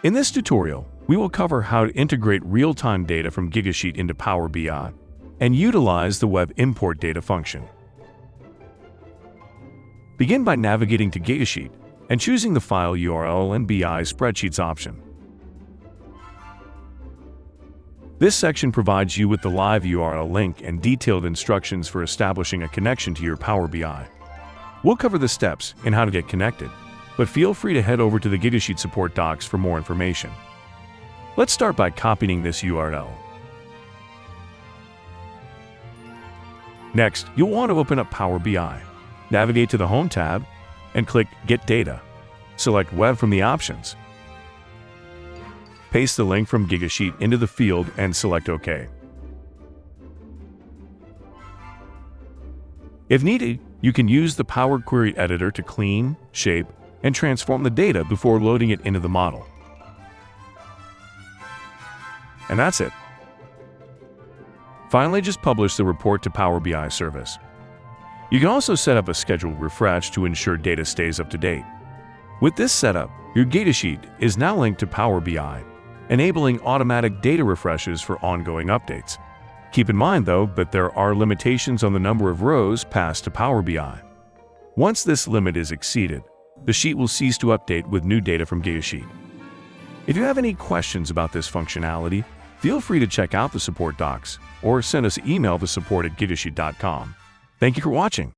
In this tutorial, we will cover how to integrate real-time data from Gigasheet into Power BI and utilize the Web Import Data function. Begin by navigating to Gigasheet and choosing the File URL and BI Spreadsheets option. This section provides you with the live URL link and detailed instructions for establishing a connection to your Power BI. We'll cover the steps and how to get connected, but feel free to head over to the Gigasheet support docs for more information. Let's start by copying this URL. Next, you'll want to open up Power BI. Navigate to the Home tab and click Get Data. Select Web from the options. Paste the link from Gigasheet into the field and select OK. If needed, you can use the Power Query Editor to clean, shape, and transform the data before loading it into the model. And that's it. Finally, just publish the report to Power BI service. You can also set up a scheduled refresh to ensure data stays up to date. With this setup, your Gigasheet is now linked to Power BI, enabling automatic data refreshes for ongoing updates. Keep in mind, though, that there are limitations on the number of rows passed to Power BI. Once this limit is exceeded, the sheet will cease to update with new data from Gigasheet. If you have any questions about this functionality, feel free to check out the support docs or send us an email to support@gigasheet.com. Thank you for watching.